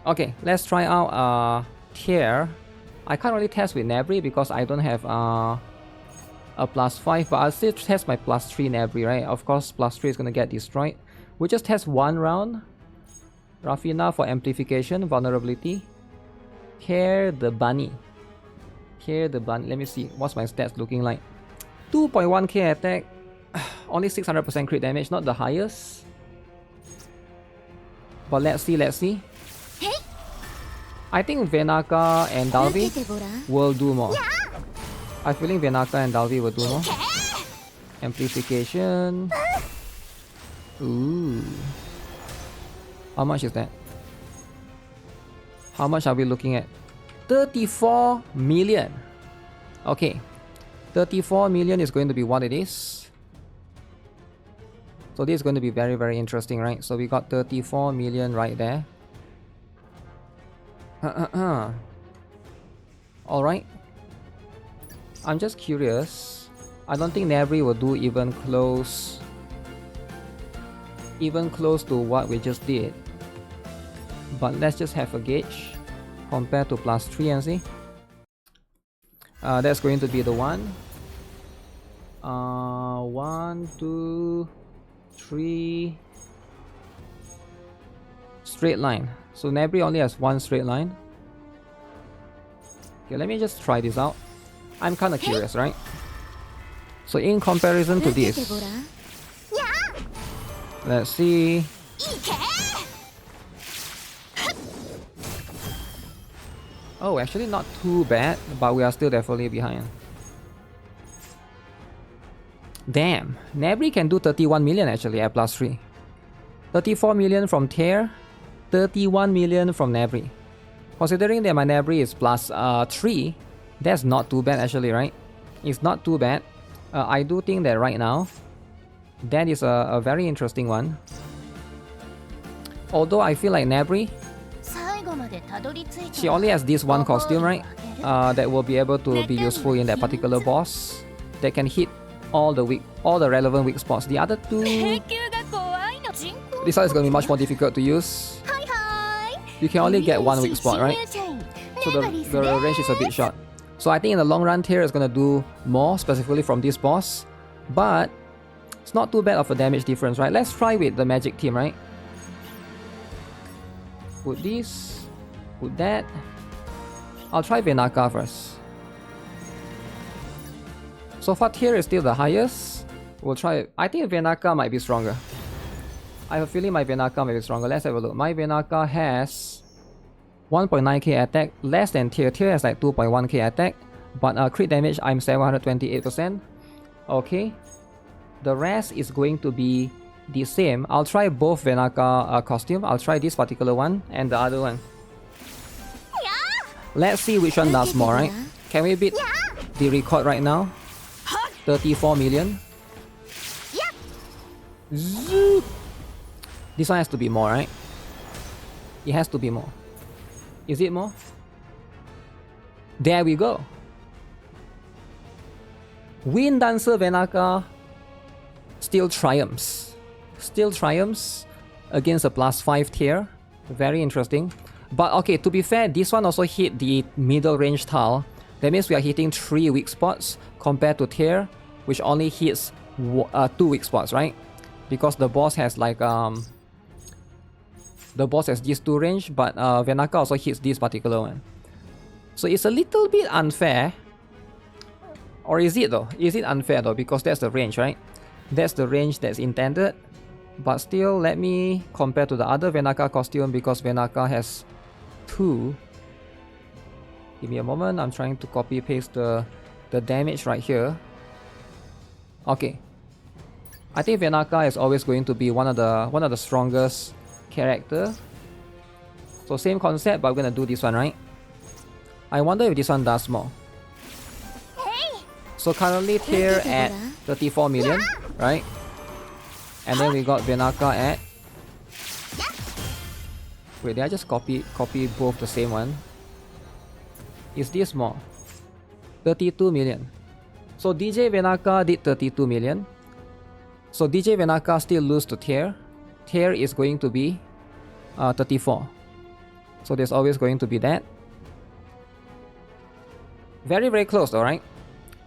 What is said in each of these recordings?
Okay, let's try out TYR. I can't really test with Nebris because I don't have a +5, but I'll still test my +3 Nebris, right? Of course, +3 is gonna get destroyed. We'll just test one round. Rafina for amplification, vulnerability. TYR the bunny. TYR the bunny. Let me see. What's my stats looking like? 2.1k attack. Only 600% crit damage, not the highest. But let's see. I think Vanaka and Dalvi will do more. I'm feeling Vanaka and Dalvi will do more. Amplification. Ooh. How much is that? How much are we looking at? 34 million. Okay. 34 million is going to be what it is. So this is going to be very, very interesting, right? So we got 34 million right there. Alright. I'm just curious. I don't think Nebris will do even close to what we just did. But let's just have a gauge. Compare to +3 and see. That's going to be the one. 1, 2, 3. Straight line. So Nebris only has one straight line. Okay, let me just try this out. I'm kind of curious, right? So in comparison to this, let's see. Oh, actually not too bad, but we are still definitely behind. Damn, Nebris can do 31 million actually at +3. 34 million from TYR, 31 million from Nebris. Considering that my Nebris is +3, that's not too bad actually, right? It's not too bad. I do think that right now, that is a very interesting one. Although I feel like Nebris, she only has this one costume, right? That will be able to be useful in that particular boss. That can hit all the relevant weak spots. The other two, this one is going to be much more difficult to use. You can only get one weak spot, right? So the range is a bit short. So I think in the long run, TYR is going to do more, specifically from this boss. But it's not too bad of a damage difference, right? Let's try with the magic team, right? Put this, put that. I'll try Vanaka first. So far, TYR is still the highest. We'll try. I think Vanaka might be stronger. I have a feeling my Vanaka might be stronger. Let's have a look. My Vanaka has 1.9k attack, less than TYR. TYR has like 2.1k attack, but crit damage I'm 728%. Okay, the rest is going to be the same. I'll try both Vanaka costume. I'll try this particular one and the other one. Let's see which one does more, right? Can we beat the record right now? 34 million. Zoop. This one has to be more, right? It has to be more. Is it more? There we go. Win Dancer Vanaka still triumphs. Still triumphs against a +5 TYR. Very interesting. But okay, to be fair, this one also hit the middle range tile. That means we are hitting 3 weak spots compared to TYR, which only hits 2 weak spots, right? Because the boss has like the boss has these 2 range, but Vanaka also hits this particular one. So it's a little bit unfair. Or is it though? Is it unfair though? Because that's the range, right? That's the range that's intended. But still, let me compare to the other Vanaka costume because Vanaka has 2. Give me a moment. I'm trying to copy paste the damage right here. Okay. I think Vanaka is always going to be one of the strongest character. So same concept, but we're gonna do this one, right? I wonder if this one does more. So currently TYR at 34 million, right? And then we got Vanaka at... Wait, did I just copy both the same one? Is this more? 32 million. So DJ Vanaka did 32 million. So DJ Vanaka still lose to TYR. TYR is going to be 34. So there's always going to be that. Very, very close, alright?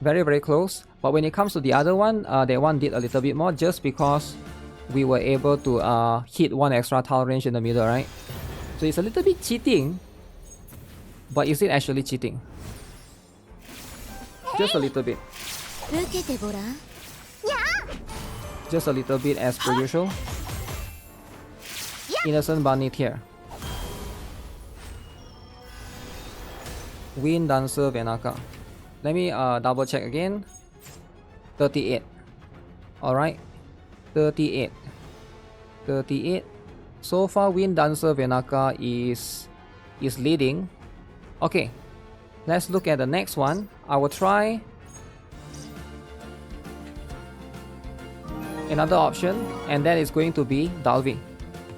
Very, very close. But when it comes to the other one, that one did a little bit more just because we were able to hit one extra tile range in the middle, right? So it's a little bit cheating. But is it actually cheating? Just a little bit. Just a little bit as per usual. Innocent Bunny tier. Win Dancer Vanaka. Let me double check again. 38. Alright. 38. 38. So far Win Dancer Vanaka is leading. Okay. Let's look at the next one. I will try another option, and that is going to be Dalvi.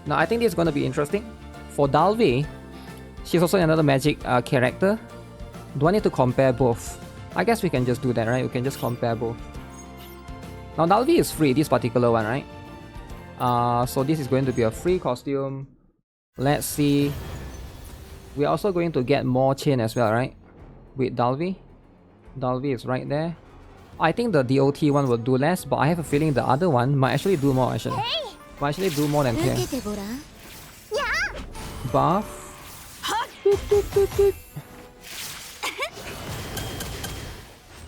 Now I think this is going to be interesting. For Dalvi, she's also another magic character. Do I need to compare both? I guess we can just do that, right? We can just compare both. Now Dalvi is free, this particular one, right? So this is going to be a free costume. Let's see. We're also going to get more chain as well, right? With Dalvi. Dalvi is right there. I think the DOT one will do less, but I have a feeling the other one might actually do more actually. Might actually do more than here. Buff.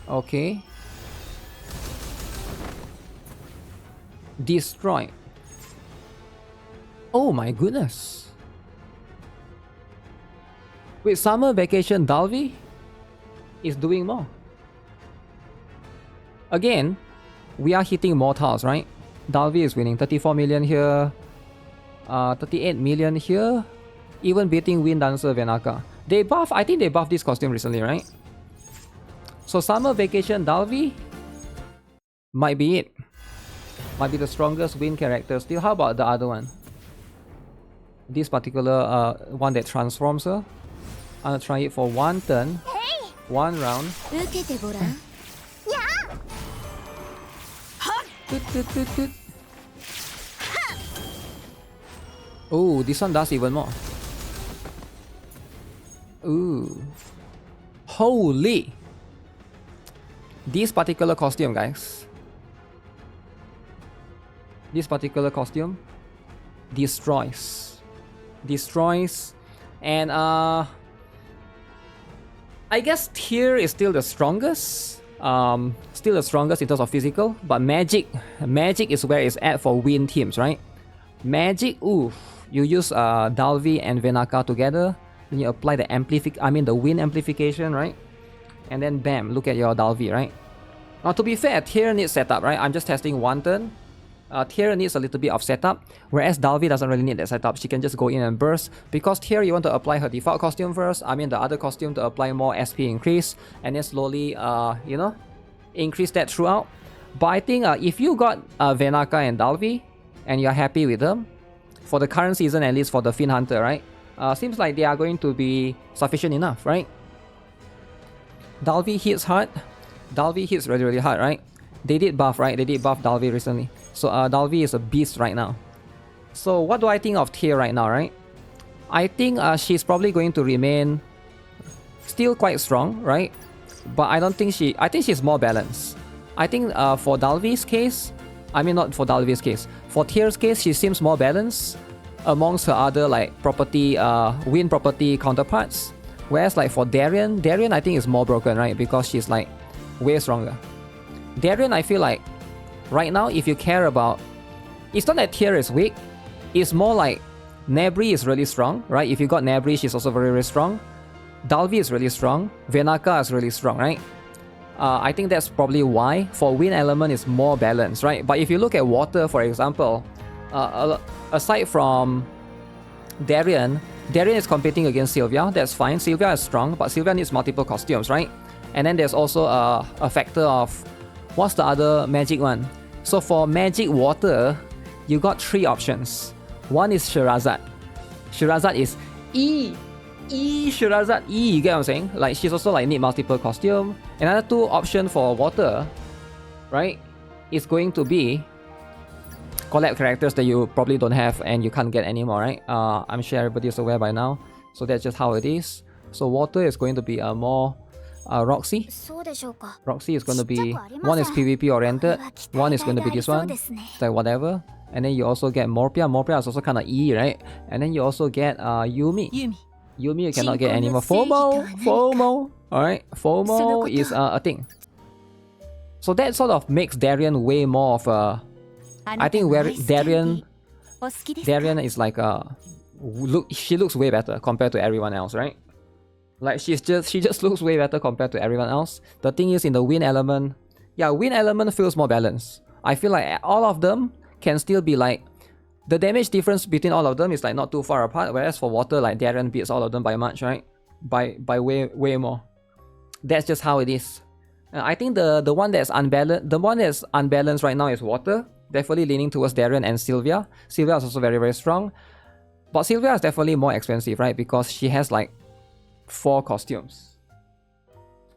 Okay. Destroy. Oh my goodness. With Summer Vacation, Dalvi is doing more. Again, we are hitting more tiles, right? Dalvi is winning 34 million here, 38 million here, even beating Win Dancer Vanaka. They buff, I think they buffed this costume recently, right? So Summer Vacation Dalvi might be it. Might be the strongest Win character still. How about the other one? This particular one that transforms her. I'm gonna try it for one turn, one round. Oh, this one does even more. Ooh. Holy! This particular costume, guys. This particular costume destroys. Destroys. And I guess Tier is still the strongest. Still the strongest in terms of physical, but Magic is where it's at for Win teams, right? Magic, oof, you use Dalvi and Vanaka together, then you apply the Win amplification, right? And then bam, look at your Dalvi, right? Now to be fair, Tier needs setup, right? I'm just testing one turn. Tier needs a little bit of setup, whereas Dalvi doesn't really need that setup. She can just go in and burst. Because Tier, you want to apply her default costume first, the other costume to apply more SP increase, and then slowly, increase that throughout. But I think if you got Vanaka and Dalvi, and you're happy with them, for the current season, at least for the Fiend Hunter, right? Seems like they are going to be sufficient enough, right? Dalvi hits hard. Dalvi hits really, really hard, right? They did buff, right? They did buff Dalvi recently. So Dalvi is a beast right now. So what do I think of Tier right now, right? I think she's probably going to remain still quite strong, right? But I think she's more balanced. I think for Dalvi's case, not for Dalvi's case, for Tier's case, she seems more balanced amongst her other Win property counterparts. Whereas for Darien I think is more broken, right? Because she's way stronger. Darien, I feel like right now, if you care about, it's not that Tier is weak, it's more like Nebris is really strong, right? If you got Nebris, she's also very, very strong. Dalvi is really strong. Vanaka is really strong, right? I think that's probably why for Win element is more balanced, right? But if you look at Water, for example, aside from Darien is competing against Sylvia. That's fine. Sylvia is strong, but Sylvia needs multiple costumes, right? And then there's also a factor of what's the other Magic one? So for Magic Water, you got three options. One is Sherazad. Sherazad is Sherazad E, you get what I'm saying? She's also need multiple costume. Another two option for Water, right, is going to be collab characters that you probably don't have and you can't get anymore, right? I'm sure everybody's aware by now. So that's just how it is. So water is going to be a more Roxy. Roxy is going to be, one is PvP oriented, one is going to be this one. It's like whatever. And then you also get Morpia. Morpia is also kind of E, right? And then you also get Yumi. Yumi you cannot get anymore. FOMO. Alright, FOMO is a thing. So that sort of makes Darien way more of a... I think where Darien is like a... she looks way better compared to everyone else, right? Like she just looks way better compared to everyone else. The thing is in the wind element, yeah, wind element feels more balanced. I feel like all of them can still be like, the damage difference between all of them is like not too far apart, whereas for water, like Darien beats all of them by much, right? By way more. That's just how it is. I think the one that's unbalanced right now is water. Definitely leaning towards Darien and Sylvia. Sylvia is also very, very strong. But Sylvia is definitely more expensive, right? Because she has like 4 costumes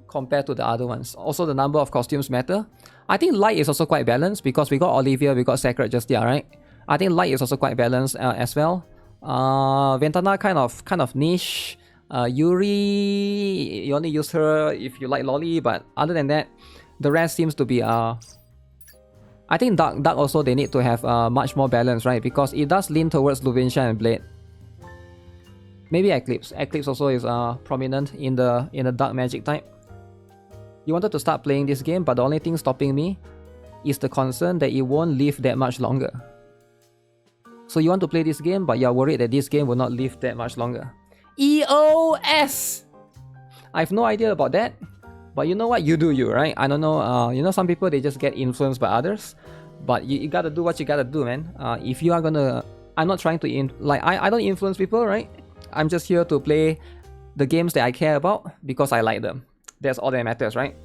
compared to the other ones. Also, the number of costumes matter. I think light is also quite balanced because we got Olivia, we got Sacred just there, right? I think light is also quite balanced as well. Ventana kind of niche. Yuri, you only use her if you like Lolly, but other than that, the rest seems to be I think Dark also they need to have much more balance, right? Because it does lean towards Luvincia and Blade. Maybe Eclipse. Eclipse also is prominent in the dark magic type. You wanted to start playing this game, but the only thing stopping me is the concern that it won't live that much longer. So you want to play this game, but you're worried that this game will not live that much longer. EOS! I have no idea about that. But you know what? You do you, right? I don't know. You know, some people, they just get influenced by others. But you gotta do what you gotta do, man. If you are gonna... I'm not trying to... I don't influence people, right? I'm just here to play the games that I care about because I like them. That's all that matters, right?